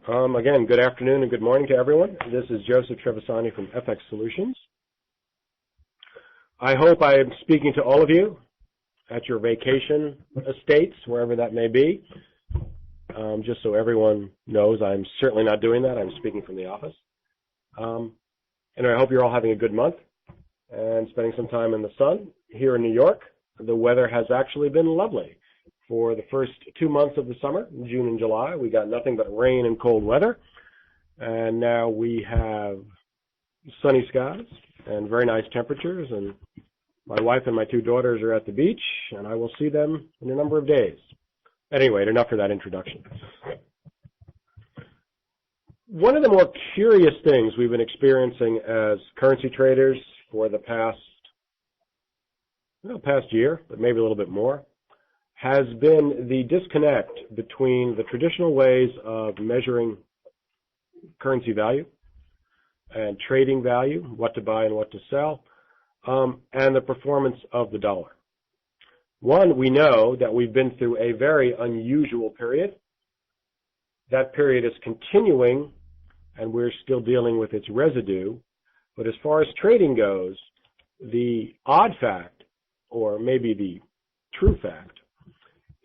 Again, good afternoon and good morning to everyone. This is Joseph Trevisani from FX Solutions. I hope I am speaking to all of you at your vacation estates, wherever that may be. Just so everyone knows, I'm certainly not doing that. I'm speaking from the office. And I hope you're all having a good month and spending some time in the sun. Here in New York, the weather has actually been lovely. For the first 2 months of the summer, June and July, we got nothing but rain and cold weather. And now we have sunny skies and very nice temperatures. And my wife and my 2 daughters are at the beach, and I will see them in a number of days. Anyway, enough for that introduction. One of the more curious things we've been experiencing as currency traders for the past year, but maybe a little bit more, has been the disconnect between the traditional ways of measuring currency value and trading value, what to buy and what to sell, and the performance of the dollar. One, we know that we've been through a very unusual period. That period is continuing, and we're still dealing with its residue. But as far as trading goes, the odd fact, or maybe the true fact,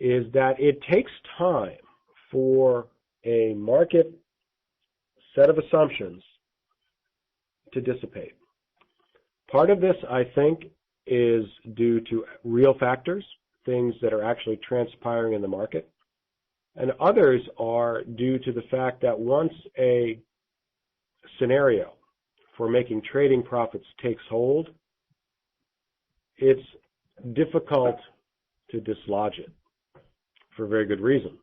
is that it takes time for a market set of assumptions to dissipate. Part of this, I think, is due to real factors, things that are actually transpiring in the market, and others are due to the fact that once a scenario for making trading profits takes hold, it's difficult to dislodge it. For a very good reason,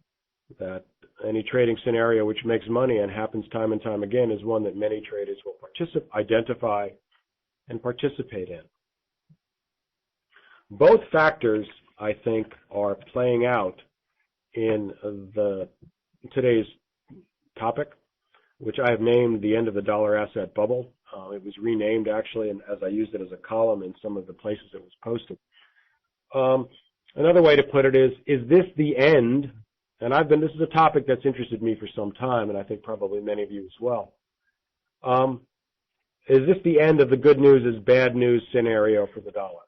that any trading scenario which makes money and happens time and time again is one that many traders will identify and participate in. Both factors, I think, are playing out in today's topic, which I have named the end of the dollar asset bubble. It was renamed, actually, and as I used it as a column in some of the places it was posted. Another way to put it is this the end? And this is a topic that's interested me for some time, and I think probably many of you as well. Is this the end of the good news is bad news scenario for the dollar?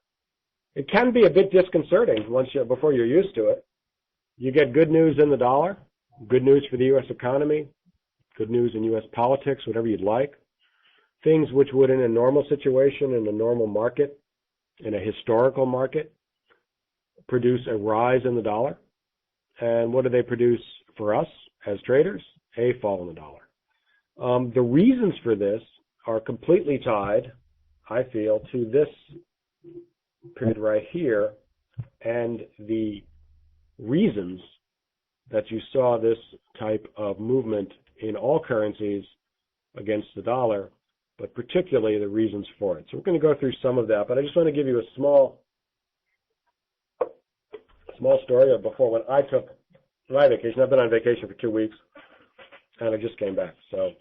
It can be a bit disconcerting before you're used to it. You get good news in the dollar, good news for the U.S. economy, good news in U.S. politics, whatever you'd like. Things which would, in a normal situation, in a normal market, in a historical market, produce a rise in the dollar. And what do they produce for us as traders? A fall in the dollar. The reasons for this are completely tied, I feel, to this period right here, and the reasons that you saw this type of movement in all currencies against the dollar, but particularly the reasons for it. So we're going to go through some of that, but I just want to give you a small story of before when I took my vacation. I've been on vacation for 2 weeks, and I just came back. So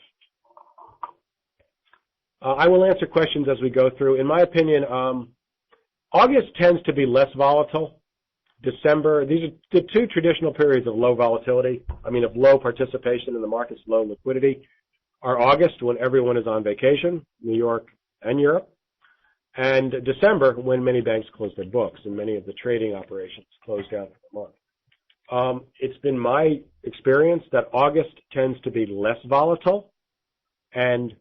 I will answer questions as we go through. In my opinion, August tends to be less volatile. December, these are the 2 traditional periods of low volatility, of low participation in the markets, low liquidity, are August, when everyone is on vacation, New York and Europe, and December, when many banks close their books and many of the trading operations close down for the month. It's been my experience that August tends to be less volatile and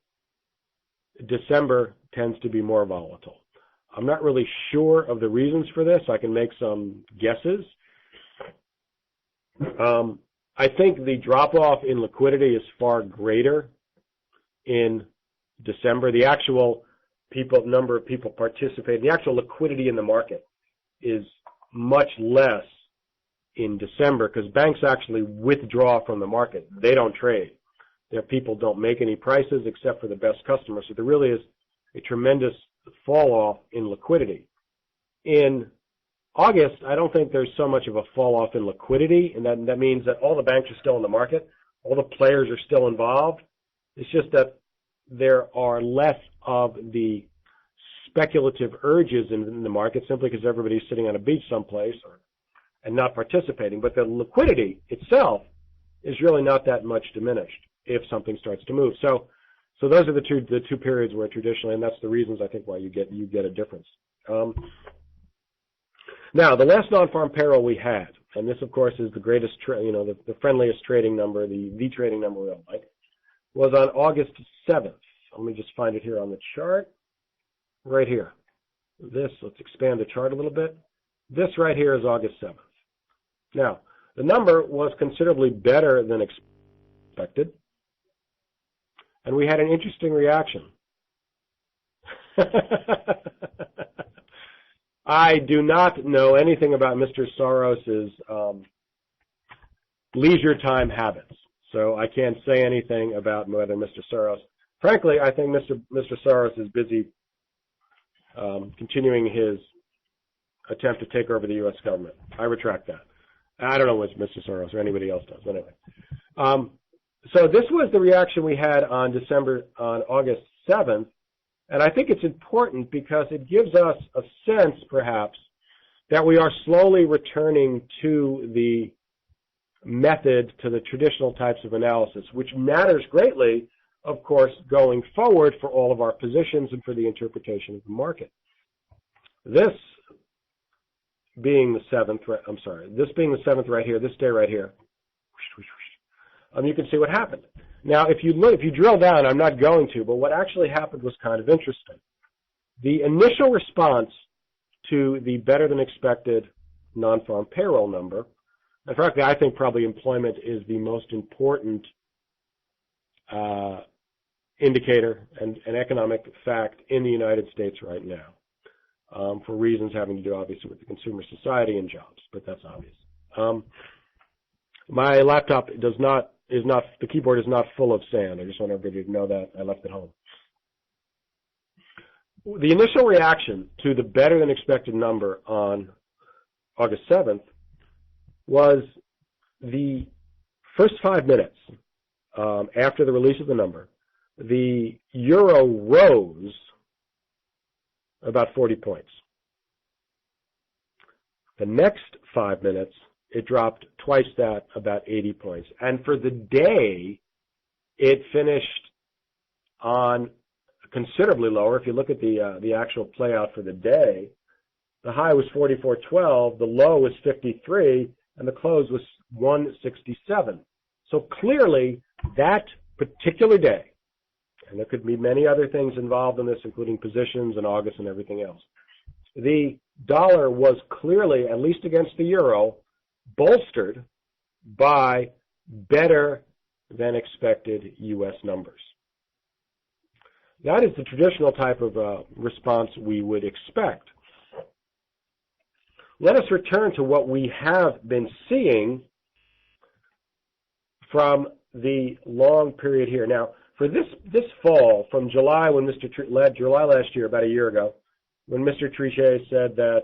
December tends to be more volatile. I'm not really sure of the reasons for this. I can make some guesses. I think the drop-off in liquidity is far greater in December. The actual number of people participating, the actual liquidity in the market is much less in December because banks actually withdraw from the market. They don't trade. Their people don't make any prices except for the best customers. So there really is a tremendous fall off in liquidity. In August, I don't think there's so much of a fall off in liquidity, and that means that all the banks are still in the market, all the players are still involved. It's just that there are less of the speculative urges in the market simply because everybody's sitting on a beach someplace and not participating. But the liquidity itself is really not that much diminished if something starts to move. So those are the two periods where traditionally, and that's the reasons I think why you get a difference. Now, the last non-farm payroll we had, and this of course is the greatest, the friendliest trading number, the trading number we all like, was on August 7th. Let me just find it here on the chart, right here. Let's expand the chart a little bit. This right here is August 7th. Now, the number was considerably better than expected, and we had an interesting reaction. I do not know anything about Mr. Soros's leisure time habits, so I can't say anything about whether Mr. Soros. Frankly, I think Mr. Soros is busy continuing his attempt to take over the U.S. government. I retract that. I don't know what Mr. Soros or anybody else does. Anyway, so this was the reaction we had on August 7th. And I think it's important because it gives us a sense, perhaps, that we are slowly returning to the method, to the traditional types of analysis, which matters greatly, of course, going forward for all of our positions and for the interpretation of the market. This being the 7th, this being the 7th right here, this day right here, you can see what happened. Now, if you drill down, I'm not going to, but what actually happened was kind of interesting. The initial response to the better than expected non-farm payroll number, and frankly, I think probably employment is the most important indicator and economic fact in the United States right now, for reasons having to do, obviously, with the consumer society and jobs, but that's obvious. My laptop the keyboard is not full of sand. I just want everybody to know that. I left it home. The initial reaction to the better than expected number on August 7th was the first 5 minutes after the release of the number, the euro rose about 40 points. The next 5 minutes, it dropped twice that, about 80 points. And for the day, it finished on considerably lower. If you look at the actual play out for the day, the high was 44.12, the low was 53, and the close was 167. So clearly, that particular day, and there could be many other things involved in this, including positions and August and everything else, the dollar was clearly, at least against the euro, bolstered by better than expected U.S. numbers. That is the traditional type of response we would expect. Let us return to what we have been seeing from the long period here. Now, for this fall, from July, July last year, about a year ago, when Mr. Trichet said that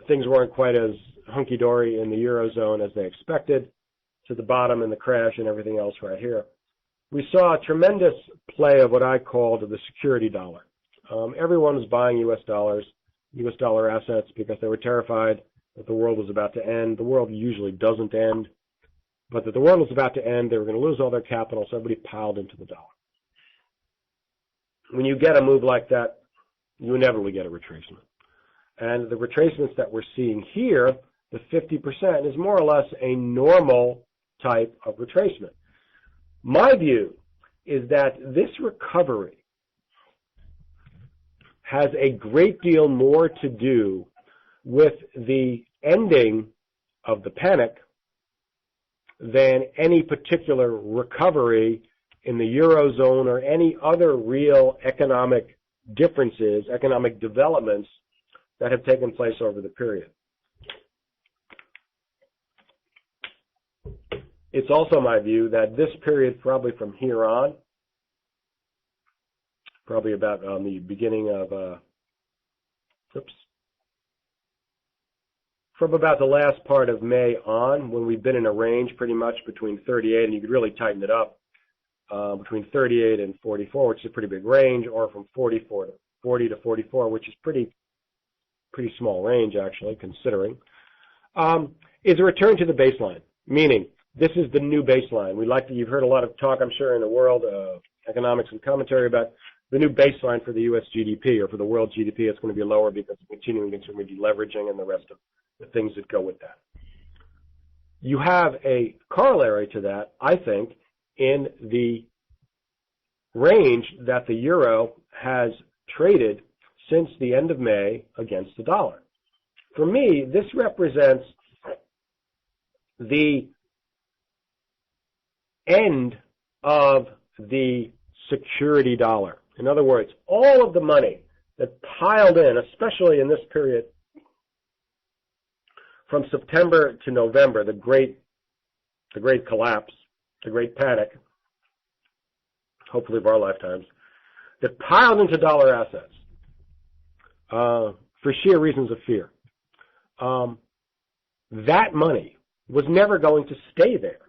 things weren't quite as hunky-dory in the Eurozone as they expected, to the bottom and the crash and everything else right here, we saw a tremendous play of what I called the security dollar. Everyone was buying U.S. dollars, U.S. dollar assets, because they were terrified that the world was about to end. The world usually doesn't end, but that the world was about to end, they were going to lose all their capital, so everybody piled into the dollar. When you get a move like that, you inevitably get a retracement. And the retracements that we're seeing here, the 50%, is more or less a normal type of retracement. My view is that this recovery has a great deal more to do with the ending of the panic than any particular recovery in the Eurozone or any other real economic differences, economic developments that have taken place over the period. It's also my view that this period, probably from here on, probably about the beginning of, from about the last part of May on, when we've been in a range pretty much between 38, and you could really tighten it up, between 38 and 44, which is a pretty big range, or from 40 to 44, which is pretty small range, actually, considering, is a return to the baseline, meaning this is the new baseline. You've heard a lot of talk, I'm sure, in the world of economics and commentary about the new baseline for the U.S. GDP or for the world GDP. It's going to be lower because of continuing consumer deleveraging and the rest of the things that go with that. You have a corollary to that, I think, in the range that the euro has traded since the end of May against the dollar. For me, this represents the end of the security dollar. In other words, all of the money that piled in, especially in this period from September to November, the great collapse, the great panic, hopefully of our lifetimes, that piled into dollar assets for sheer reasons of fear. That money was never going to stay there.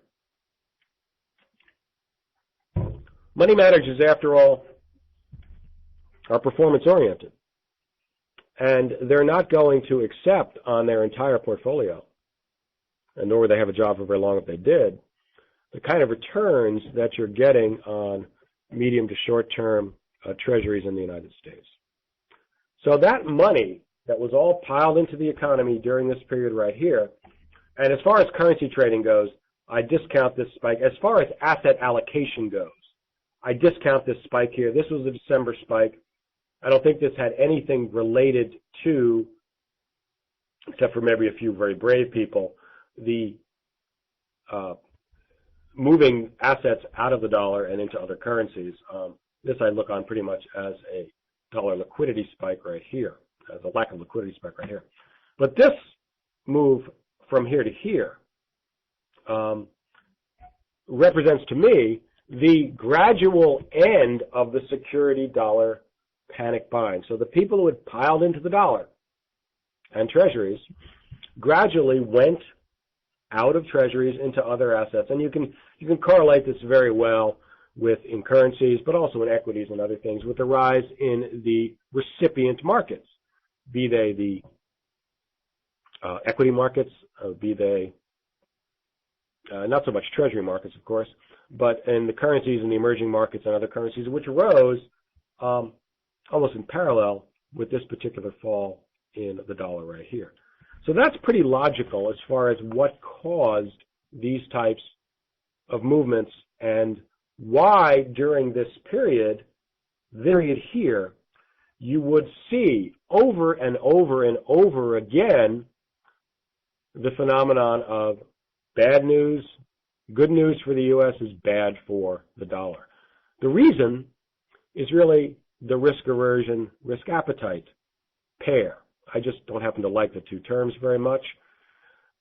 Money managers, after all, are performance-oriented, and they're not going to accept on their entire portfolio, and nor would they have a job for very long if they did, the kind of returns that you're getting on medium to short-term treasuries in the United States. So that money that was all piled into the economy during this period right here, and as far as currency trading goes, I discount this spike. As far as asset allocation goes, I discount this spike here. This was a December spike. I don't think this had anything related to, except for maybe a few very brave people, the moving assets out of the dollar and into other currencies. This I look on pretty much as a dollar liquidity spike right here, as a lack of liquidity spike right here. But this move from here to here represents to me the gradual end of the security dollar panic buying. So the people who had piled into the dollar and treasuries gradually went out of treasuries into other assets. And you can correlate this very well in currencies, but also in equities and other things, with the rise in the recipient markets, be they the equity markets, be they not so much treasury markets, of course, but in the currencies and the emerging markets and other currencies, which rose almost in parallel with this particular fall in the dollar right here. So that's pretty logical as far as what caused these types of movements and why during this period here, you would see over and over and over again the phenomenon of bad news, good news for the U.S. is bad for the dollar. The reason is really the risk aversion, risk appetite pair. I just don't happen to like the two terms very much.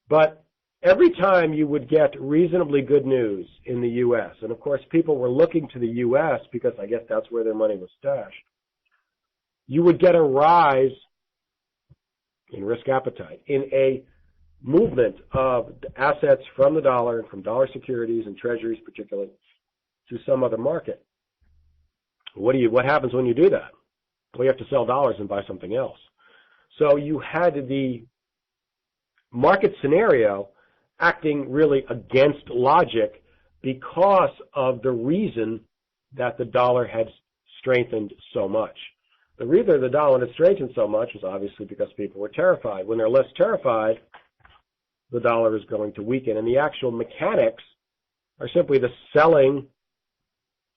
But every time you would get reasonably good news in the U.S., and of course people were looking to the U.S. because I guess that's where their money was stashed, you would get a rise in risk appetite, in a movement of assets from the dollar and from dollar securities and treasuries particularly to some other market. What happens when you do that? Well, you have to sell dollars and buy something else. So you had the market scenario acting really against logic because of the reason that the dollar had strengthened so much. The reason the dollar had strengthened so much was obviously because people were terrified. When they're less terrified, the dollar is going to weaken. And the actual mechanics are simply the selling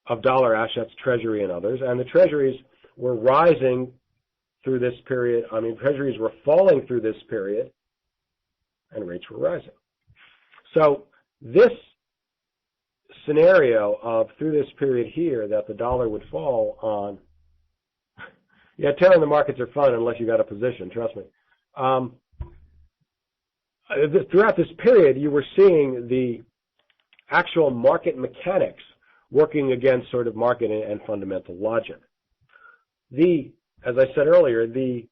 of dollar assets, treasury and others. And the treasuries were rising through this period. Treasuries were falling through this period, and rates were rising. So this scenario of through this period here that the dollar would fall on, telling the markets are fun unless you got a position, trust me. Throughout this period, you were seeing the actual market mechanics working against sort of market and fundamental logic. As I said earlier, the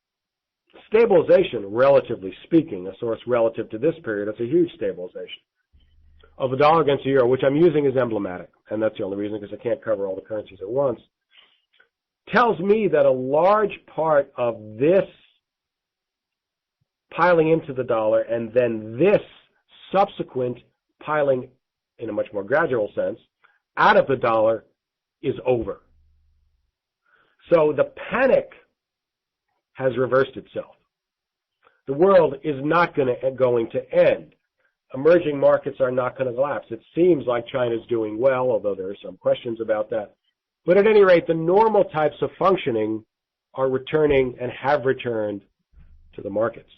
stabilization, relatively speaking, a source relative to this period, it's a huge stabilization of the dollar against the euro, which I'm using as emblematic, and that's the only reason because I can't cover all the currencies at once, tells me that a large part of this piling into the dollar and then this subsequent piling in a much more gradual sense, out of the dollar is over. So the panic has reversed itself. The world is not going to end. Emerging markets are not going to collapse. It seems like China's doing well, although there are some questions about that. But at any rate, the normal types of functioning are returning and have returned to the markets.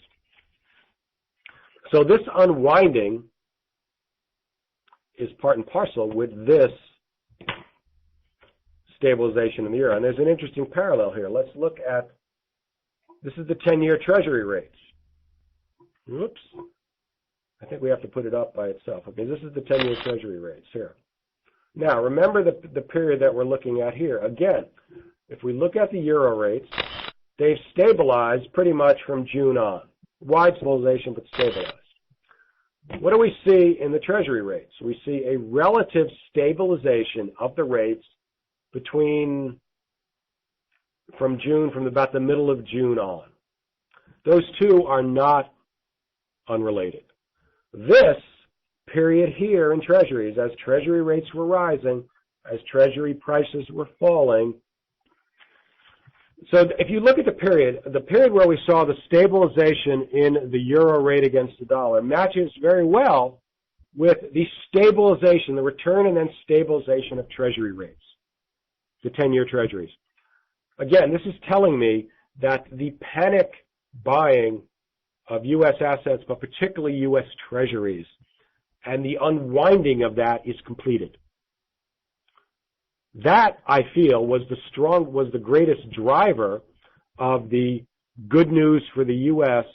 So this unwinding is part and parcel with this stabilization in the euro. And there's an interesting parallel here. Let's look at, this is the 10-year Treasury rates. Whoops. I think we have to put it up by itself. Okay, this is the 10-year Treasury rates here. Now, remember the period that we're looking at here. Again, if we look at the euro rates, they've stabilized pretty much from June on. Wide stabilization, but stabilized. What do we see in the Treasury rates? We see a relative stabilization of the rates from about the middle of June on. Those two are not unrelated. This period here in Treasuries, as Treasury rates were rising, as Treasury prices were falling. So if you look at the period where we saw the stabilization in the euro rate against the dollar matches very well with the stabilization, the return and then stabilization of Treasury rates, the 10-year Treasuries. Again, this is telling me that the panic buying of U.S. assets, but particularly U.S. Treasuries, and the unwinding of that is completed. That, I feel, was the greatest driver of the good news for the U.S.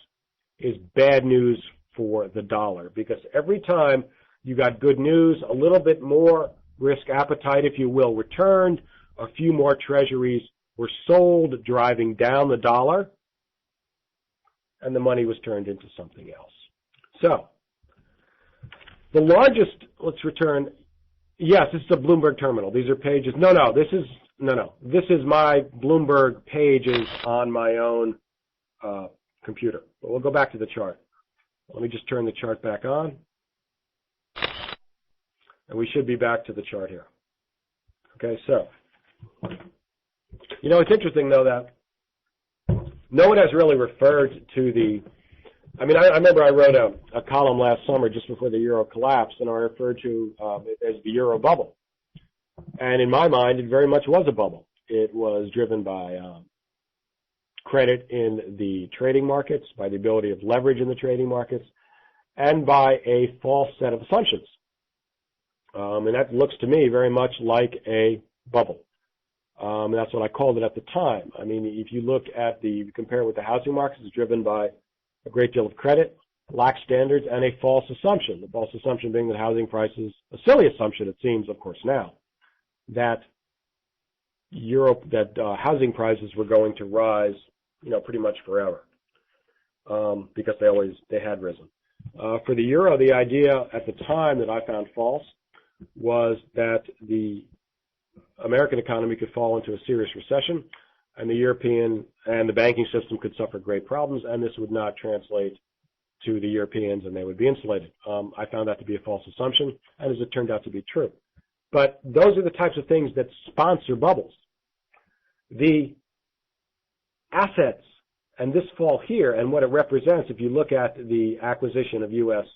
is bad news for the dollar. Because every time you got good news, a little bit more risk appetite, if you will, returned, a few more Treasuries were sold, driving down the dollar, and the money was turned into something else. So, the largest, let's return, yes, this is a Bloomberg terminal. These are pages, this is my Bloomberg pages on my own computer. But we'll go back to the chart. Let me just turn the chart back on. And we should be back to the chart here. Okay, so, it's interesting, though, that no one has really referred to I remember I wrote a column last summer just before the euro collapsed, and I referred to it as the euro bubble. And in my mind, it very much was a bubble. It was driven by credit in the trading markets, by the ability of leverage in the trading markets, and by a false set of assumptions. And that looks to me very much like a bubble. And that's what I called it at the time. If you look at compare it with the housing markets, it's driven by a great deal of credit, lax standards, and a false assumption. The false assumption being that housing prices, a silly assumption it seems, of course, now, that housing prices were going to rise, pretty much forever, because they had risen. For the euro, the idea at the time that I found false was that the American economy could fall into a serious recession, and the European and the banking system could suffer great problems, and this would not translate to the Europeans, and they would be insulated. I found that to be a false assumption, and as it turned out to be true. But those are the types of things that sponsor bubbles. The assets, and this fall here, and what it represents, if you look at the acquisition of U.S.,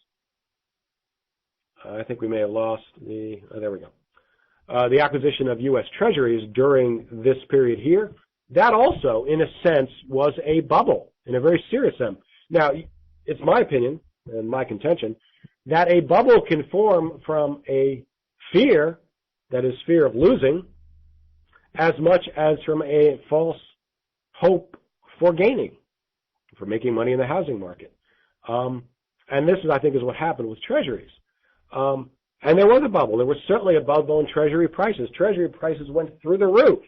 I think we may have lost there we go. The acquisition of U.S. Treasuries during this period here, that also, in a sense, was a bubble, in a very serious sense. Now, it's my opinion, and my contention, that a bubble can form from a fear, that is fear of losing, as much as from a false hope for gaining, for making money in the housing market. And this, I think, is what happened with Treasuries. And there was a bubble. There was certainly a bubble in Treasury prices. Treasury prices went through the roof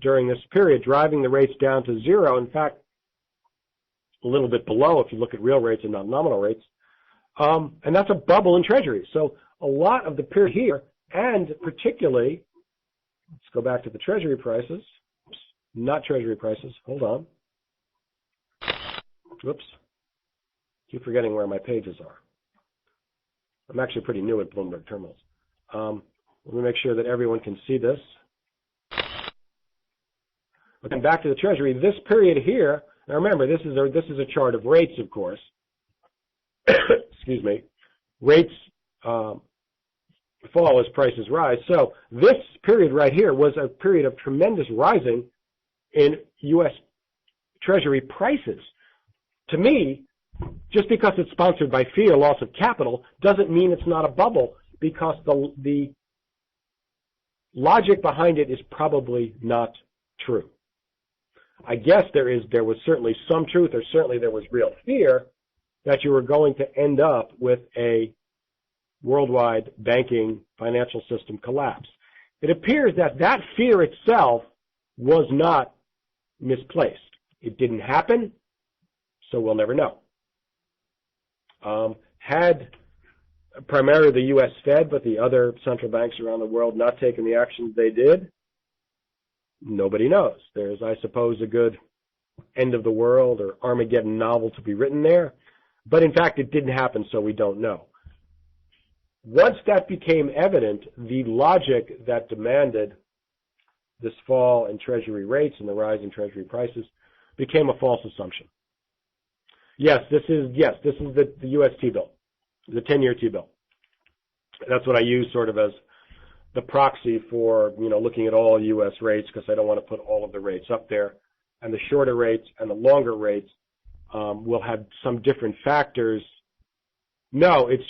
during this period, driving the rates down to zero. In fact, a little bit below if you look at real rates and not nominal rates. And that's a bubble in Treasuries. So a lot of the period here, and particularly, let's go back to the Treasury prices. Oops, not Treasury prices. Hold on. Whoops. Keep forgetting where my pages are. I'm actually pretty new at Bloomberg terminals. Let me make sure that everyone can see this. Looking back to the Treasury, this period here, now remember, this is a chart of rates, of course. Excuse me. Rates fall as prices rise. So this period right here was a period of tremendous rising in U.S. Treasury prices. To me, just because it's sponsored by fear, loss of capital, doesn't mean it's not a bubble, because the logic behind it is probably not true. I guess there was certainly some truth, or certainly there was real fear that you were going to end up with a worldwide banking financial system collapse. It appears that that fear itself was not misplaced. It didn't happen, so we'll never know. Had primarily the U.S. Fed, but the other central banks around the world not taken the actions they did, nobody knows. There's, I suppose, a good end of the world or Armageddon novel to be written there. But in fact, it didn't happen, so we don't know. Once that became evident, the logic that demanded this fall in Treasury rates and the rise in Treasury prices became a false assumption. Yes, this is the U.S. T-bill, the 10-year T-bill. That's what I use sort of as the proxy for, looking at all U.S. rates, because I don't want to put all of the rates up there. And the shorter rates and the longer rates will have some different factors. No, it's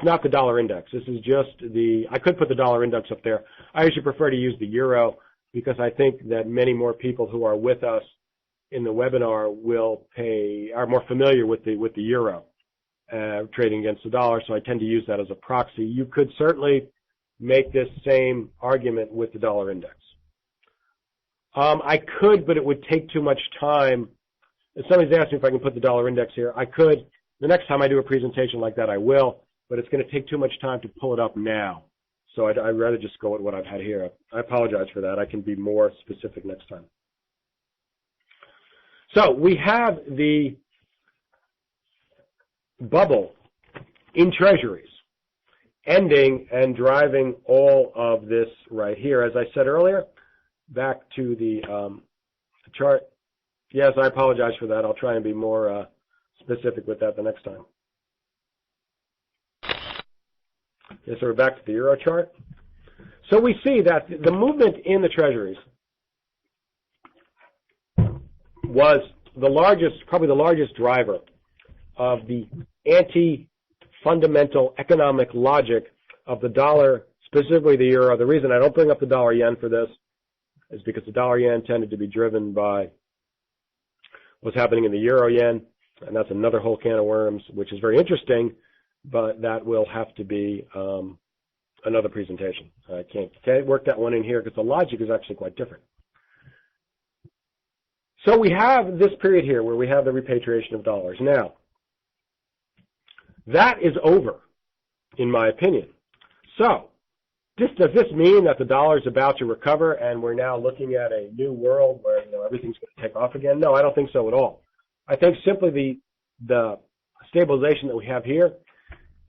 not the dollar index. This is just I could put the dollar index up there. I actually prefer to use the euro, because I think that many more people who are with us in the webinar are more familiar with the euro trading against the dollar, so I tend to use that as a proxy. You could certainly make this same argument with the dollar index. I could, but it would take too much time. If somebody's asked me if I can put the dollar index here, I could. The next time I do a presentation like that, I will, but it's going to take too much time to pull it up now. So I'd rather just go with what I've had here. I apologize for that. I can be more specific next time. So we have the bubble in treasuries ending and driving all of this right here. As I said earlier, back to the chart. Yes, I apologize for that. I'll try and be more specific with that the next time. Okay, so we're back to the euro chart. So we see that the movement in the treasuries was probably the largest driver of the anti-fundamental economic logic of the dollar, specifically the euro. The reason I don't bring up the dollar yen for this is because the dollar yen tended to be driven by what's happening in the euro yen, and that's another whole can of worms, which is very interesting, but that will have to be another presentation. I can't work that one in here because the logic is actually quite different. So we have this period here where we have the repatriation of dollars. Now, that is over, in my opinion. So, does this mean that the dollar is about to recover and we're now looking at a new world where everything's going to take off again? No, I don't think so at all. I think simply the stabilization that we have here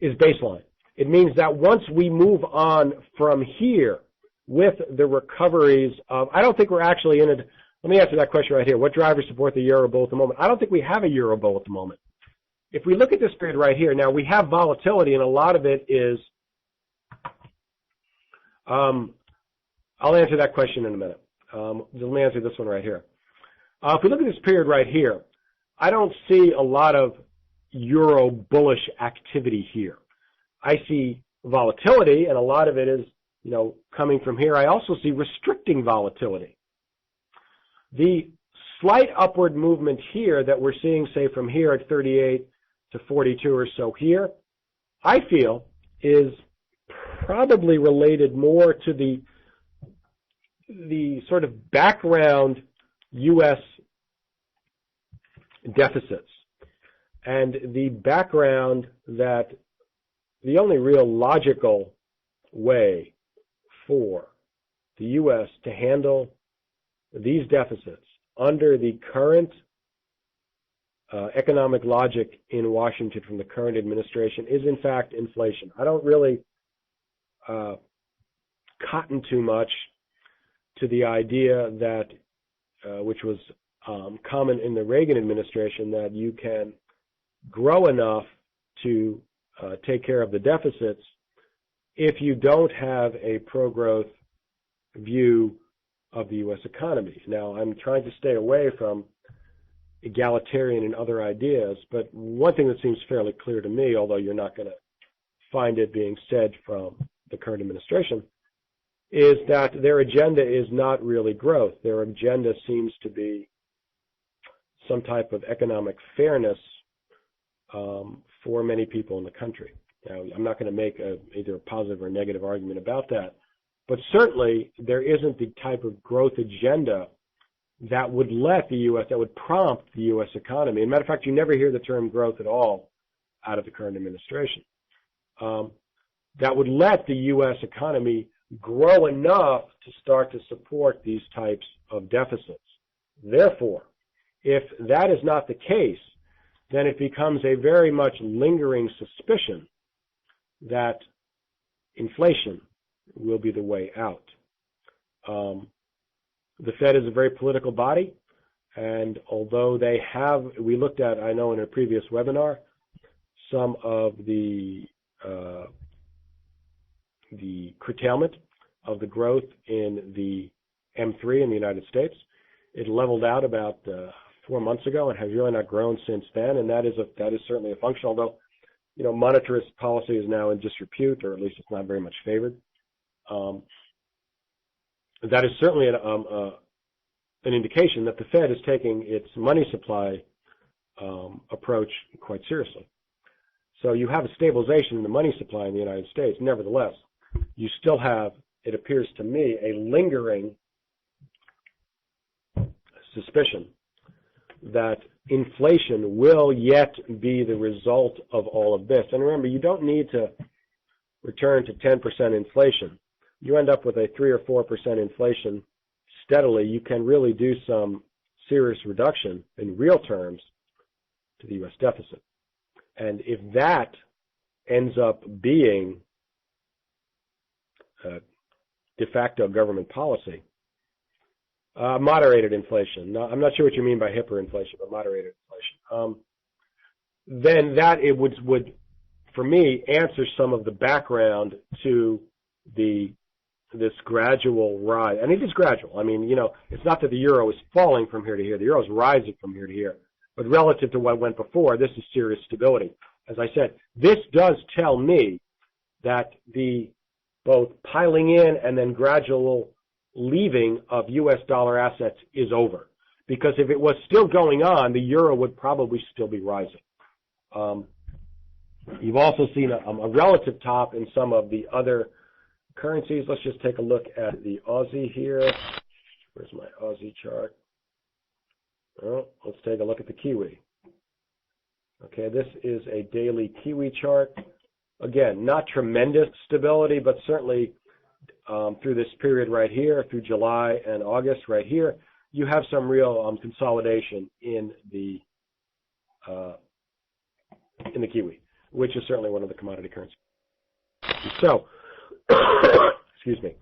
is baseline. It means that once we move on from here with the recoveries of, I don't think we're actually in it. Let me answer that question right here. What drivers support the euro bull at the moment? I don't think we have a euro bull at the moment. If we look at this period right here, now we have volatility, and a lot of it is, I'll answer that question in a minute. Let me answer this one right here. If we look at this period right here, I don't see a lot of euro bullish activity here. I see volatility, and a lot of it is, coming from here. I also see restricting volatility. The slight upward movement here that we're seeing, say, from here at 38 to 42 or so here, I feel is probably related more to the sort of background U.S. deficits and the background that the only real logical way for the U.S. to handle these deficits under the current economic logic in Washington from the current administration is in fact inflation. I don't really cotton too much to the idea that, which was common in the Reagan administration, that you can grow enough to take care of the deficits if you don't have a pro-growth view of the U.S. economy. Now, I'm trying to stay away from egalitarian and other ideas, but one thing that seems fairly clear to me, although you're not going to find it being said from the current administration, is that their agenda is not really growth. Their agenda seems to be some type of economic fairness for many people in the country. Now, I'm not going to make either a positive or negative argument about that, but certainly there isn't the type of growth agenda that would let the U.S., that would prompt the U.S. economy. As a matter of fact, you never hear the term growth at all out of the current administration. That would let the U.S. economy grow enough to start to support these types of deficits. Therefore, if that is not the case, then it becomes a very much lingering suspicion that inflation will be the way out. The Fed is a very political body, and although they have, we looked at, I know in a previous webinar, some of the curtailment of the growth in the M3 in the United States. It leveled out about 4 months ago and has really not grown since then, and that is certainly a function, although monetarist policy is now in disrepute, or at least it's not very much favored. That is certainly an indication that the Fed is taking its money supply approach quite seriously. So you have a stabilization in the money supply in the United States. Nevertheless, you still have, it appears to me, a lingering suspicion that inflation will yet be the result of all of this. And remember, you don't need to return to 10% inflation. You end up with a 3 or 4% inflation steadily. You can really do some serious reduction in real terms to the U.S. deficit. And if that ends up being de facto government policy, moderated inflation. Now, I'm not sure what you mean by hyperinflation, but moderated inflation. Then that it would, for me, answer some of the background to this gradual rise. And it is gradual. I mean, it's not that the euro is falling from here to here. The euro is rising from here to here. But relative to what went before, this is serious stability. As I said, this does tell me that the both piling in and then gradual leaving of U.S. dollar assets is over. Because if it was still going on, the euro would probably still be rising. You've also seen a relative top in some of the other currencies. Let's just take a look at the Aussie here. Where's my Aussie chart? Oh, let's take a look at the Kiwi. Okay, this is a daily Kiwi chart. Again, not tremendous stability, but certainly through this period right here, through July and August right here, you have some real consolidation in the Kiwi, which is certainly one of the commodity currencies. So, excuse me.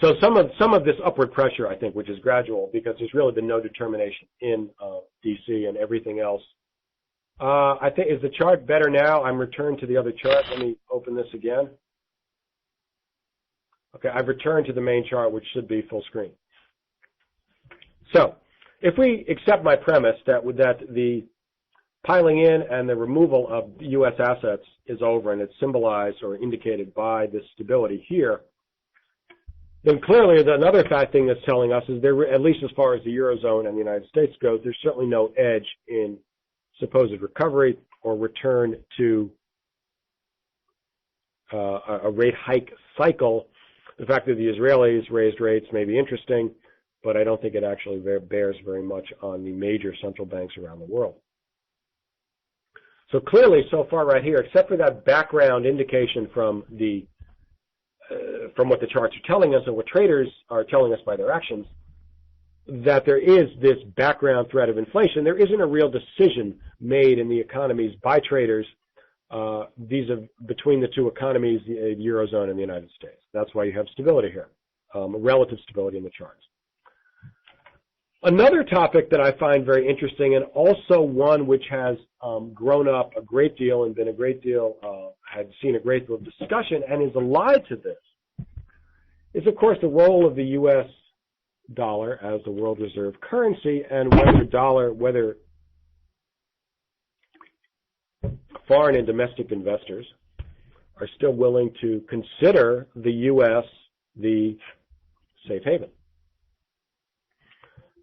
So some of this upward pressure, I think, which is gradual, because there's really been no determination in D.C. and everything else. I think, is the chart better now? I'm returned to the other chart. Let me open this again. Okay, I've returned to the main chart, which should be full screen. So, if we accept my premise that the piling in and the removal of U.S. assets is over, and it's symbolized or indicated by this stability here, then clearly another fact thing that's telling us is there, at least as far as the Eurozone and the United States goes, there's certainly no edge in supposed recovery or return to a rate hike cycle. The fact that the Israelis raised rates may be interesting, but I don't think it actually bears very much on the major central banks around the world. So clearly, so far right here, except for that background indication from what the charts are telling us and what traders are telling us by their actions, that there is this background threat of inflation, there isn't a real decision made in the economies by traders between the two economies, the Eurozone and the United States. That's why you have stability here, relative stability in the charts. Another topic that I find very interesting, and also one which has grown up a great deal and been a great deal, had seen a great deal of discussion and is allied to this, is of course the role of the U.S. dollar as the world reserve currency, and whether foreign and domestic investors are still willing to consider the U.S. the safe haven.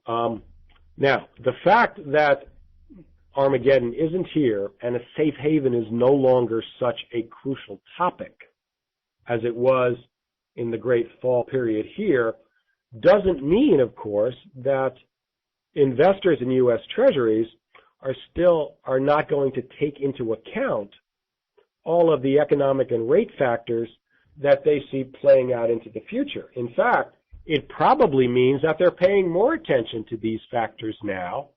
Now, the fact that Armageddon isn't here and a safe haven is no longer such a crucial topic as it was in the Great Fall period here doesn't mean, of course, that investors in U.S. Treasuries are not going to take into account all of the economic and rate factors that they see playing out into the future. In fact, it probably means that they're paying more attention to these factors now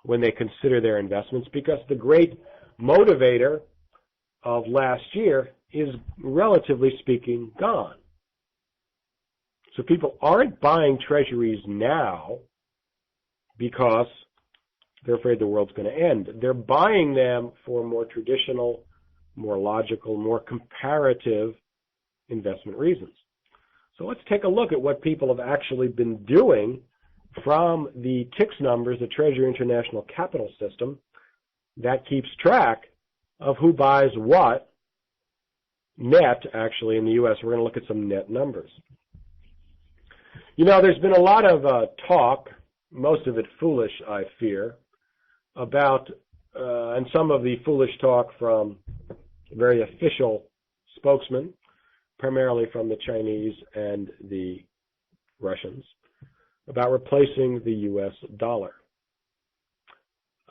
when they consider their investments, because the great motivator of last year is, relatively speaking, gone. So people aren't buying treasuries now because they're afraid the world's going to end. They're buying them for more traditional, more logical, more comparative investment reasons. So let's take a look at what people have actually been doing from the TIX numbers, the Treasury International Capital System, that keeps track of who buys what net, actually, in the U.S. We're going to look at some net numbers. You know, there's been a lot of talk, most of it foolish, I fear, about, and some of the foolish talk from very official spokesmen, primarily from the Chinese and the Russians, about replacing the U.S. dollar.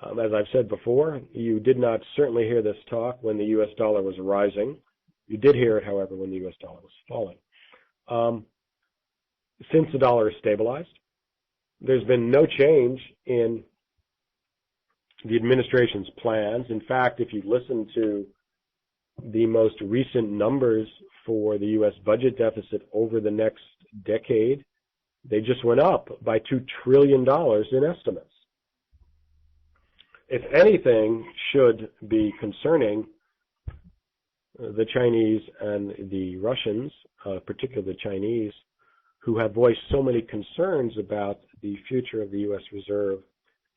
As I've said before, you did not certainly hear this talk when the U.S. dollar was rising. You did hear it, however, when the U.S. dollar was falling. Since the dollar is stabilized, there's been no change in the administration's plans. In fact, if you listen to the most recent numbers for the U.S. budget deficit over the next decade, they just went up by $2 trillion in estimates. If anything should be concerning the Chinese and the Russians, particularly the Chinese, who have voiced so many concerns about the future of the U.S. Reserve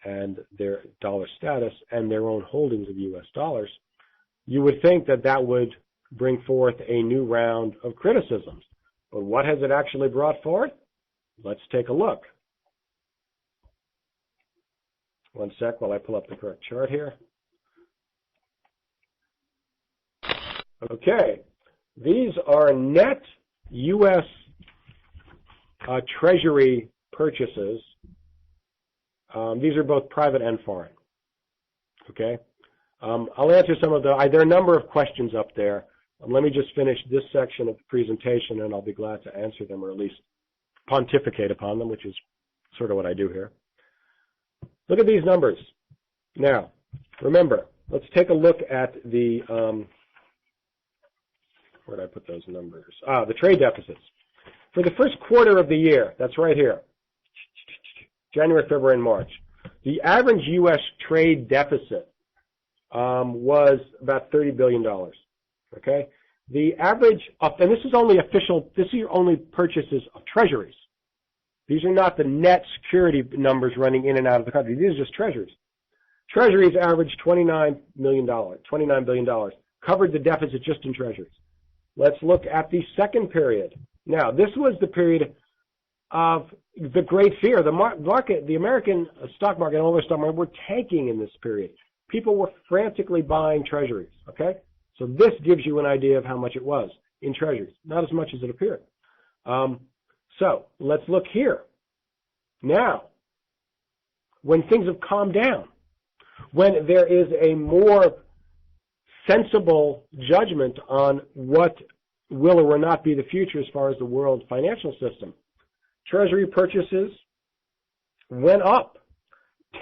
and their dollar status and their own holdings of U.S. dollars, you would think that that would bring forth a new round of criticisms. But what has it actually brought forth? Let's take a look. One sec while I pull up the correct chart here. Okay, these are net U.S. Treasury purchases. These are both private and foreign. Okay, I'll answer some of there are a number of questions up there. Let me just finish this section of the presentation, and I'll be glad to answer them, or at least pontificate upon them, which is sort of what I do here. Look at these numbers. Now, remember, let's take a look at the, where did I put those numbers? The trade deficits. For the first quarter of the year, that's right here, January, February, and March, the average U.S. trade deficit was about $30 billion. Okay? The average, and this is only official, this is only purchases of treasuries. These are not the net security numbers running in and out of the country. These are just treasuries. Treasuries averaged $29 billion, covered the deficit just in treasuries. Let's look at the second period. Now, this was the period of the great fear. The market, the American stock market and all the stock market were tanking in this period. People were frantically buying treasuries, okay? So this gives you an idea of how much it was in treasuries. Not as much as it appeared. So let's look here. Now, when things have calmed down, when there is a more sensible judgment on what will or will not be the future as far as the world financial system, Treasury purchases went up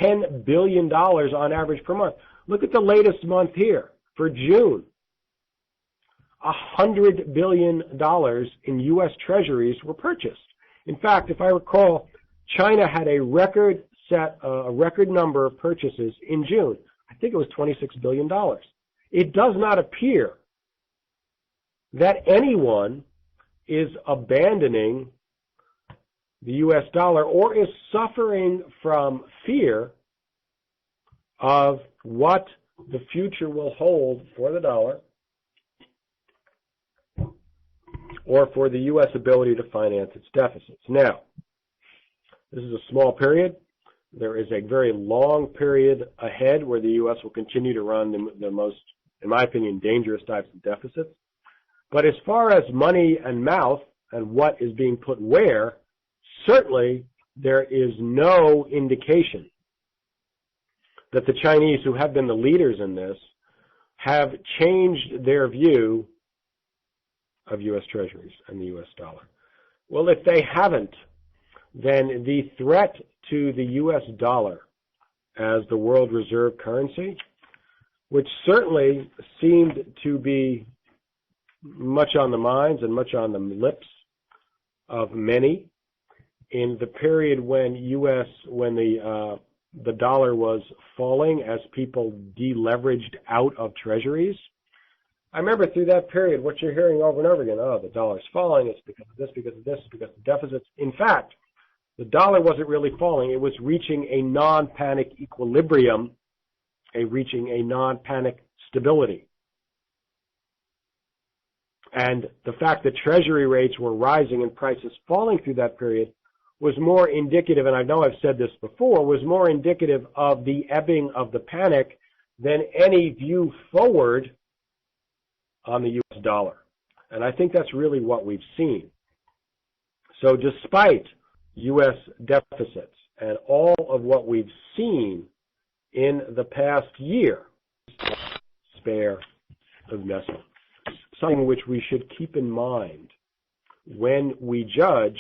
$10 billion on average per month. Look at the latest month here for June. $100 billion in U.S. Treasuries were purchased. In fact, if I recall, China had a record number of purchases in June. I think it was $26 billion. It does not appear that anyone is abandoning the U.S. dollar or is suffering from fear of what the future will hold for the dollar or for the U.S. ability to finance its deficits. Now, this is a small period. There is a very long period ahead where the U.S. will continue to run the most, in my opinion, dangerous types of deficits. But as far as money and mouth and what is being put where, certainly there is no indication that the Chinese, who have been the leaders in this, have changed their view of U.S. Treasuries and the U.S. dollar. Well, if they haven't, then the threat to the U.S. dollar as the world reserve currency, which certainly seemed to be much on the minds and much on the lips of many in the period when the dollar was falling as people deleveraged out of treasuries. I remember through that period what you're hearing over and over again, oh, the dollar's falling, it's because of this, because of this, because of deficits. In fact, the dollar wasn't really falling. It was reaching a non-panic equilibrium, reaching a non-panic stability. And the fact that treasury rates were rising and prices falling through that period was more indicative, and I know I've said this before, was more indicative of the ebbing of the panic than any view forward on the U.S. dollar. And I think that's really what we've seen. So despite U.S. deficits and all of what we've seen in the past year, spare investment, something which we should keep in mind when we judge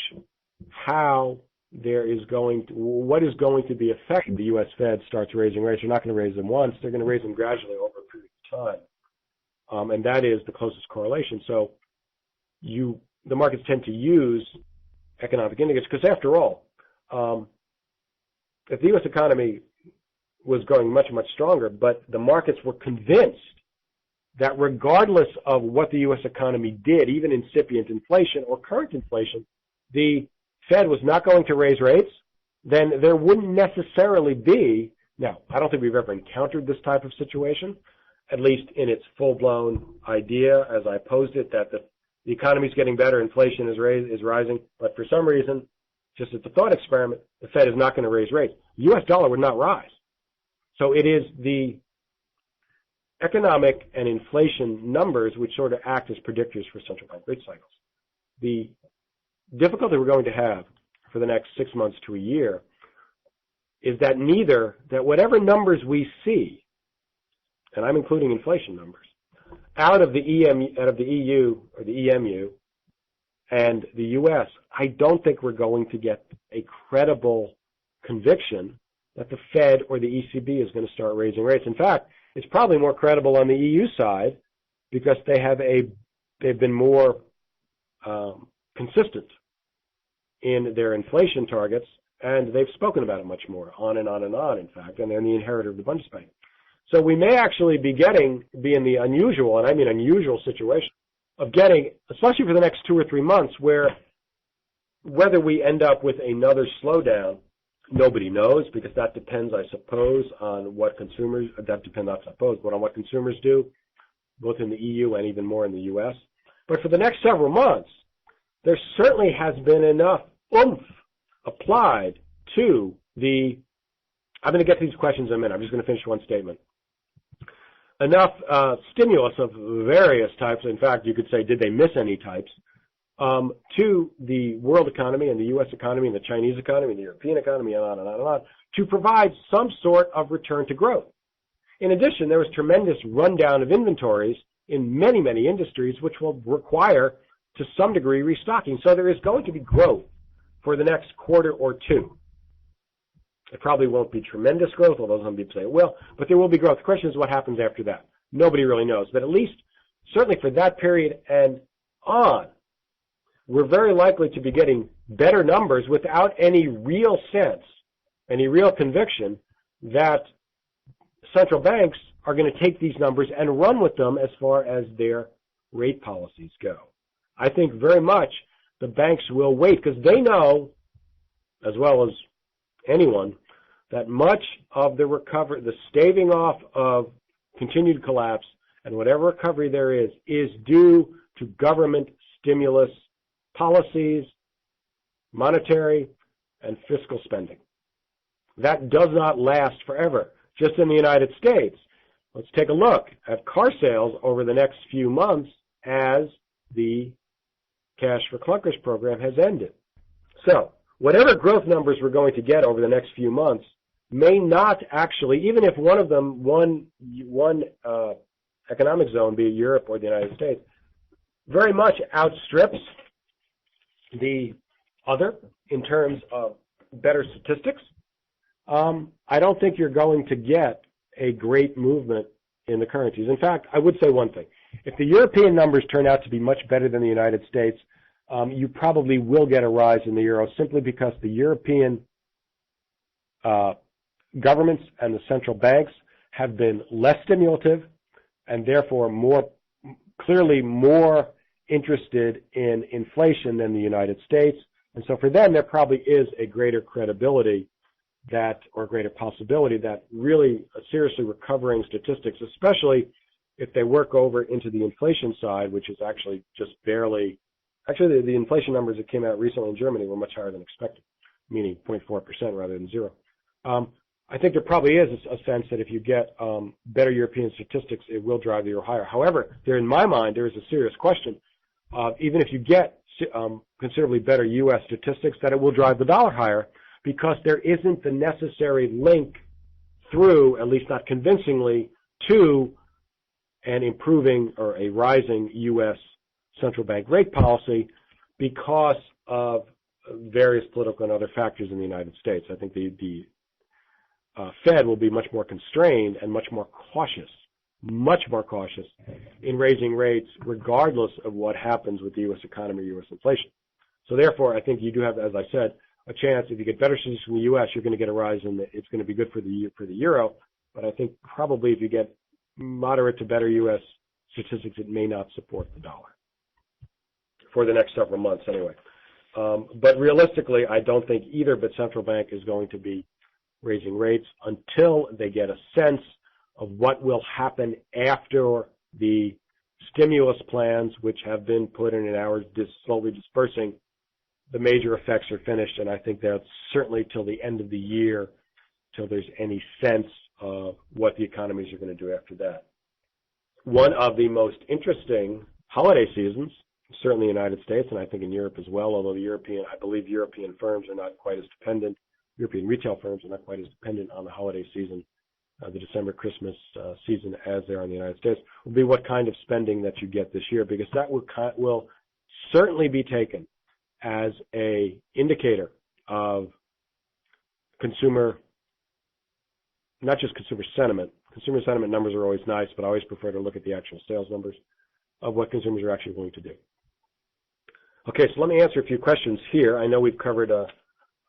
how what is going to be affected. The U.S. Fed starts raising rates. They're not going to raise them once. They're going to raise them gradually over a period of time. And that is the closest correlation. So the markets tend to use economic indicators because, after all, if the U.S. economy was growing much, much stronger, but the markets were convinced that regardless of what the U.S. economy did, even incipient inflation or current inflation, the Fed was not going to raise rates, then there wouldn't necessarily be, now, I don't think we've ever encountered this type of situation, at least in its full-blown idea as I posed it, that the economy is getting better, inflation is rising, but for some reason, just as a thought experiment, the Fed is not going to raise rates. The U.S. dollar would not rise. So it is the economic and inflation numbers which sort of act as predictors for central bank rate cycles. The difficulty we're going to have for the next 6 months to a year is that whatever numbers we see, and I'm including inflation numbers, out of the EU or the EMU and the U.S., I don't think we're going to get a credible conviction that the Fed or the ECB is going to start raising rates. In fact, it's probably more credible on the EU side because they've been more consistent in their inflation targets, and they've spoken about it much more, on and on and on, in fact, and they're the inheritor of the Bundesbank. So we may actually be in the unusual, and I mean unusual situation, of getting, especially for the next 2 or 3 months, where whether we end up with another slowdown, nobody knows, because that depends, I suppose, on what consumers, on what consumers do, both in the EU and even more in the U.S. But for the next several months, there certainly has been enough oomph applied to I'm going to get to these questions in a minute. I'm just going to finish one statement. Enough stimulus of various types, in fact, you could say, did they miss any types, to the world economy and the U.S. economy and the Chinese economy and the European economy and on and on and on, to provide some sort of return to growth. In addition, there was tremendous rundown of inventories in many, many industries, which will require, to some degree, restocking. So there is going to be growth for the next quarter or two. It probably won't be tremendous growth, although some people say it will, but there will be growth. The question is what happens after that. Nobody really knows, but at least, certainly for that period and on, we're very likely to be getting better numbers without any real sense, any real conviction that central banks are going to take these numbers and run with them as far as their rate policies go. I think very much the banks will wait because they know, as well as anyone, that much of the recovery, the staving off of continued collapse and whatever recovery there is due to government stimulus policies, monetary and fiscal spending. That does not last forever. Just in the United States, let's take a look at car sales over the next few months as the Cash for Clunkers program has ended. So, whatever growth numbers we're going to get over the next few months may not actually, even if one of them, one economic zone, be it Europe or the United States, very much outstrips the other in terms of better statistics. I don't think you're going to get a great movement in the currencies. In fact, I would say one thing. If the European numbers turn out to be much better than the United States, you probably will get a rise in the euro simply because the European governments and the central banks have been less stimulative and therefore clearly more interested in inflation than the United States. And so for them, there probably is a greater credibility or greater possibility that really seriously recovering statistics, especially if they work over into the inflation side, which is actually just barely, actually the inflation numbers that came out recently in Germany were much higher than expected, meaning 0.4% rather than 0. I think there probably is a sense that if you get better European statistics, it will drive the euro higher. However, in my mind, there is a serious question. Even if you get considerably better U.S. statistics, that it will drive the dollar higher because there isn't the necessary link through, at least not convincingly, to an improving or a rising U.S. central bank rate policy because of various political and other factors in the United States. I think the Fed will be much more constrained and much more cautious in raising rates regardless of what happens with the U.S. economy or U.S. inflation. So therefore, I think you do have, as I said, a chance. If you get better statistics from the U.S., you're going to get a rise it's going to be good for the euro. But I think probably if you get moderate to better U.S. statistics, it may not support the dollar for the next several months anyway. But realistically, I don't think either but central bank is going to be raising rates until they get a sense of what will happen after the stimulus plans, which have been put in an hour, slowly dispersing. The major effects are finished, and I think that's certainly till the end of the year, till there's any sense of what the economies are going to do after that. One of the most interesting holiday seasons, certainly in the United States, and I think in Europe as well, although I believe European firms are not quite as dependent, European retail firms are not quite as dependent on the holiday season, the December Christmas season as they are in the United States, will be what kind of spending that you get this year, because that will certainly be taken as a indicator of consumer, not just consumer sentiment. Consumer sentiment numbers are always nice, but I always prefer to look at the actual sales numbers of what consumers are actually going to do. Okay, so let me answer a few questions here. I know we've covered a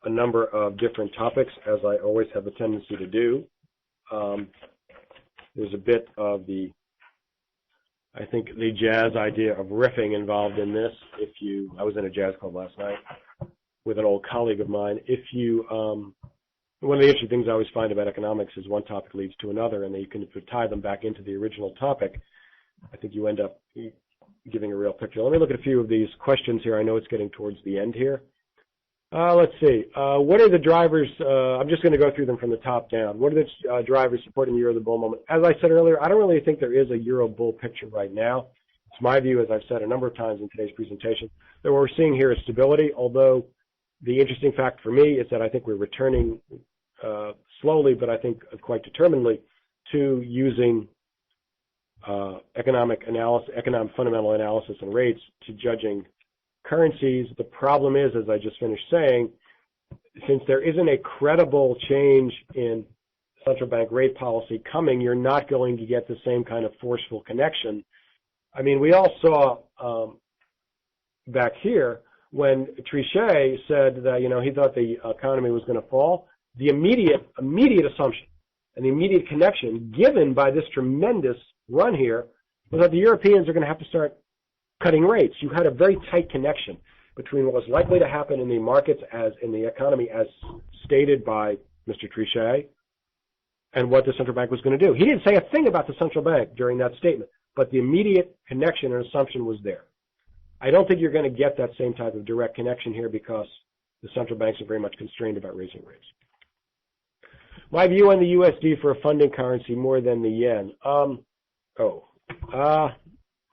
number of different topics, as I always have a tendency to do. There's a bit of I think the jazz idea of riffing involved in this. I was in a jazz club last night with an old colleague of mine. One of the interesting things I always find about economics is one topic leads to another, and then you can tie them back into the original topic. I think you end up giving a real picture. Let me look at a few of these questions here. I know it's getting towards the end here. Let's see. What are the drivers? I'm just going to go through them from the top down. What are the drivers supporting the euro the bull moment? As I said earlier, I don't really think there is a euro bull picture right now. It's my view, as I've said a number of times in today's presentation, that what we're seeing here is stability, although the interesting fact for me is that I think we're returning slowly, but I think quite determinedly, to using economic fundamental analysis and rates to judging currencies. The problem is, as I just finished saying, since there isn't a credible change in central bank rate policy coming, you're not going to get the same kind of forceful connection. I mean, we all saw back here when Trichet said that, he thought the economy was going to fall, the immediate assumption and the immediate connection given by this tremendous run here was that the Europeans are going to have to start cutting rates. You had a very tight connection between what was likely to happen in the markets as in the economy as stated by Mr. Trichet and what the central bank was going to do. He didn't say a thing about the central bank during that statement, but the immediate connection and assumption was there. I don't think you're going to get that same type of direct connection here because the central banks are very much constrained about raising rates. My view on the USD for a funding currency more than the yen.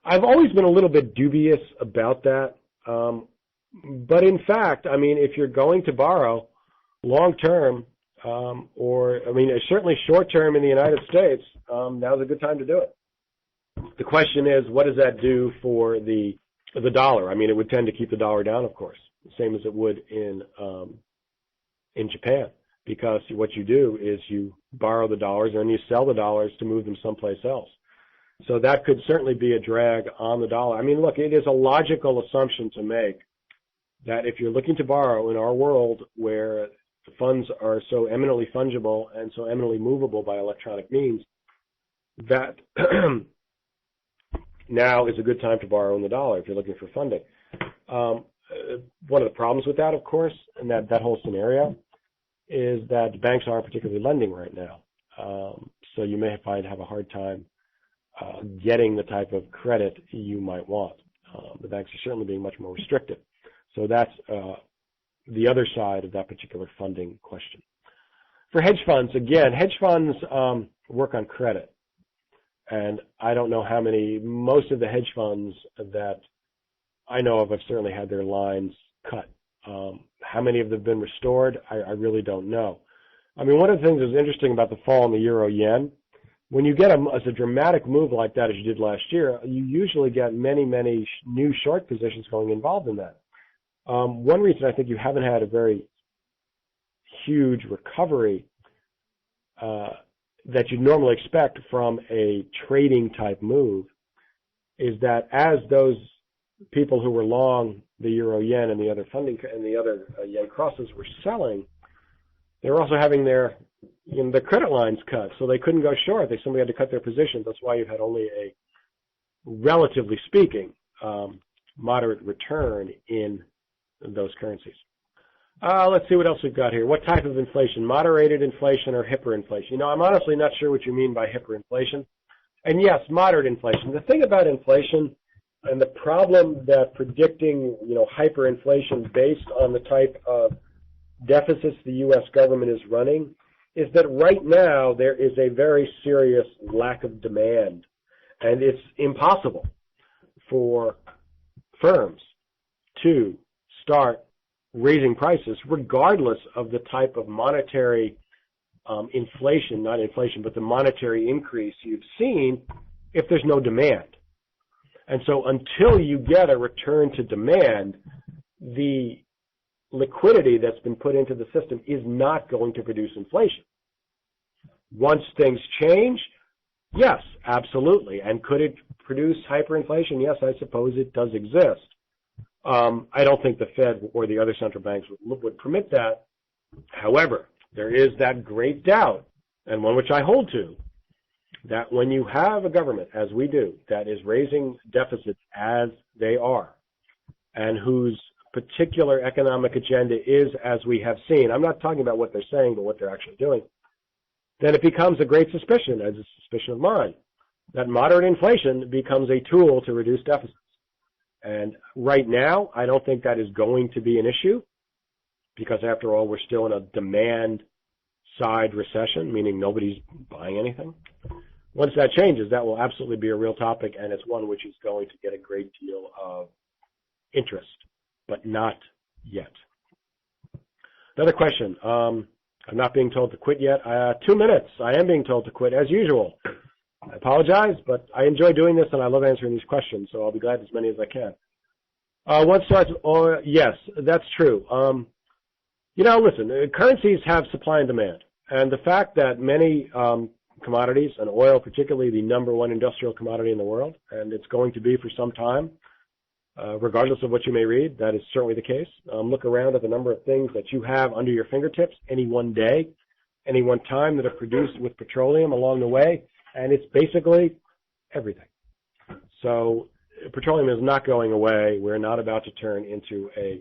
I've always been a little bit dubious about that. But in fact, I mean, if you're going to borrow long term, certainly short term in the United States, now's a good time to do it. The question is, what does that do for the dollar? I mean, it would tend to keep the dollar down, of course, the same as it would in Japan, because what you do is you borrow the dollars and then you sell the dollars to move them someplace else. So that could certainly be a drag on the dollar. I mean, look, it is a logical assumption to make that if you're looking to borrow in our world where the funds are so eminently fungible and so eminently movable by electronic means, that now is a good time to borrow in the dollar if you're looking for funding. One of the problems with that, of course, and that whole scenario is that banks aren't particularly lending right now. So you may have a hard time getting the type of credit you might want. The banks are certainly being much more restrictive. So that's the other side of that particular funding question. For hedge funds, again, hedge funds work on credit. And I don't know most of the hedge funds that I know of have certainly had their lines cut. How many of them have been restored, I really don't know. I mean, one of the things that's interesting about the fall in the euro-yen, when you get a dramatic move like that as you did last year, you usually get many, many new short positions going involved in that. One reason I think you haven't had a very huge recovery that you'd normally expect from a trading type move is that as those people who were long the euro yen and the other funding and the other yen crosses were selling, they were also having their credit lines cut, so they couldn't go short. Somebody had to cut their positions. That's why you had only a, relatively speaking, moderate return in those currencies. Let's see what else we've got here. What type of inflation? Moderated inflation or hyperinflation? I'm honestly not sure what you mean by hyperinflation. And yes, moderate inflation. The thing about inflation and the problem that predicting, hyperinflation based on the type of deficits the U.S. government is running is that right now there is a very serious lack of demand. And it's impossible for firms to start raising prices regardless of the type of monetary inflation, not inflation, but the monetary increase you've seen if there's no demand. And so until you get a return to demand, the liquidity that's been put into the system is not going to produce inflation. Once things change, yes, absolutely. And could it produce hyperinflation? Yes, I suppose it does exist. I don't think the Fed or the other central banks would permit that. However, there is that great doubt, and one which I hold to, that when you have a government, as we do, that is raising deficits as they are, and whose particular economic agenda is as we have seen, I'm not talking about what they're saying, but what they're actually doing, then it becomes a great suspicion, as a suspicion of mine, that moderate inflation becomes a tool to reduce deficits. And right now, I don't think that is going to be an issue because, after all, we're still in a demand-side recession, meaning nobody's buying anything. Once that changes, that will absolutely be a real topic, and it's one which is going to get a great deal of interest, but not yet. Another question. I'm not being told to quit yet. 2 minutes. I am being told to quit, as usual. I apologize, but I enjoy doing this, and I love answering these questions, so I'll be glad as many as I can. Yes, that's true. Listen, currencies have supply and demand. And the fact that many commodities, and oil particularly the number one industrial commodity in the world, and it's going to be for some time, regardless of what you may read, that is certainly the case. Look around at the number of things that you have under your fingertips any one day, any one time that are produced with petroleum along the way, and it's basically everything. So petroleum is not going away. We're not about to turn into a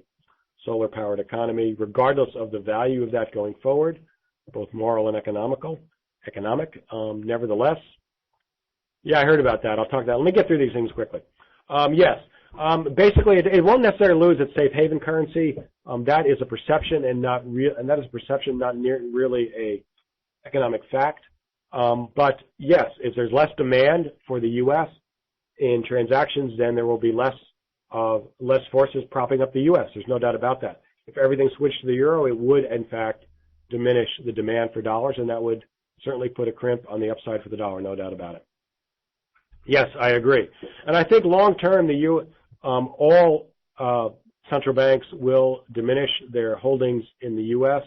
solar-powered economy, regardless of the value of that going forward, both moral and economic. Nevertheless, yeah, I heard about that. I'll talk about that. Let me get through these things quickly. Yes. Basically, it won't necessarily lose its safe haven currency. That is a perception and not real, and that is a perception, not really a economic fact. But yes, if there's less demand for the U.S. in transactions, then there will be less forces propping up the U.S. There's no doubt about that. If everything switched to the euro, it would, in fact, diminish the demand for dollars, and that would certainly put a crimp on the upside for the dollar, no doubt about it. Yes, I agree. And I think long term, all central banks will diminish their holdings in the U.S.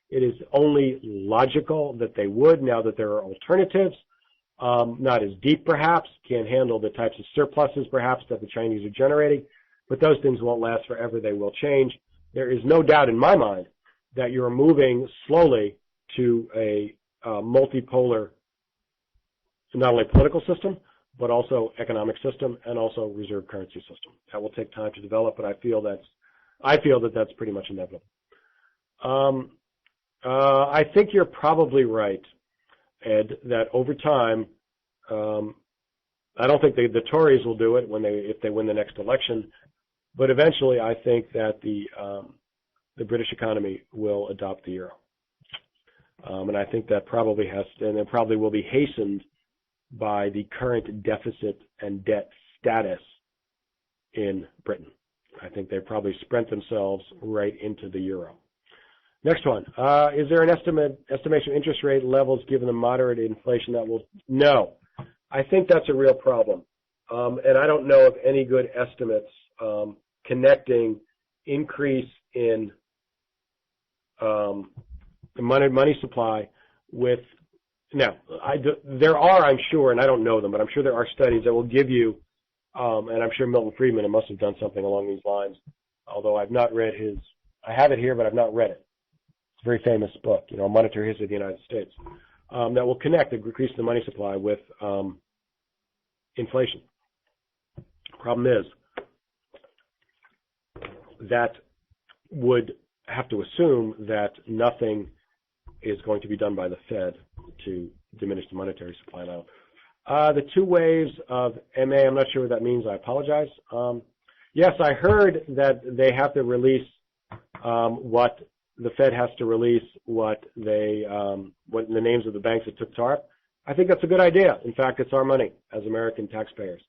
It is only logical that they would, now that there are alternatives, not as deep perhaps, can't handle the types of surpluses perhaps that the Chinese are generating, but those things won't last forever. They will change. There is no doubt in my mind that you're moving slowly to a multipolar, not only political system, but also economic system and also reserve currency system. That will take time to develop, but I feel that that's pretty much inevitable. I think you're probably right, Ed, that over time, I don't think the Tories will do it if they win the next election, but eventually I think that the British economy will adopt the euro. And I think that probably and it probably will be hastened by the current deficit and debt status in Britain. I think they probably sprint themselves right into the euro. Next one. Is there an estimation of interest rate levels given the moderate inflation that will? No. I think that's a real problem. And I don't know of any good estimates connecting increase in the money supply with. Now, there are, I'm sure, and I don't know them, but I'm sure there are studies that will give you, and I'm sure Milton Friedman must have done something along these lines, although I've not read I have it here, but I've not read it. It's a very famous book, Monetary History of the United States, that will connect the increase in the money supply with inflation. Problem is, that would have to assume that nothing is going to be done by the Fed to diminish the monetary supply now. The two waves of MA, I'm not sure what that means. I apologize. Yes, I heard that they have to release what the Fed has to release, what the names of the banks that took TARP. I think that's a good idea. In fact, it's our money as American taxpayers.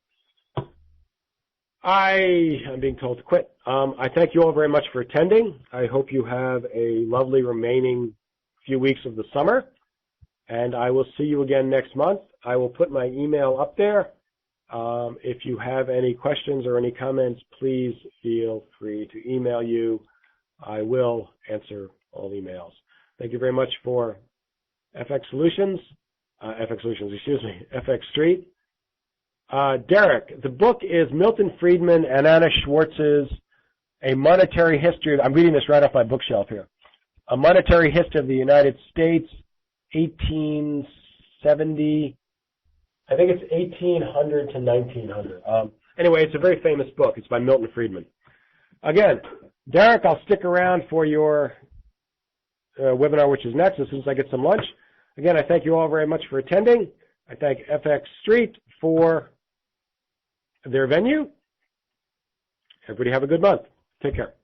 I am being told to quit. I thank you all very much for attending. I hope you have a lovely remaining few weeks of the summer, and I will see you again next month. I will put my email up there. If you have any questions or any comments, please feel free to email you. I will answer all emails. Thank you very much for FX Street. Derek, the book is Milton Friedman and Anna Schwartz's A Monetary History. I'm reading this right off my bookshelf here. A Monetary History of the United States, 1870. I think it's 1800 to 1900. Anyway, it's a very famous book. It's by Milton Friedman. Again, Derek, I'll stick around for your webinar, which is next, as soon as I get some lunch. Again, I thank you all very much for attending. I thank FX Street for their venue. Everybody have a good month. Take care.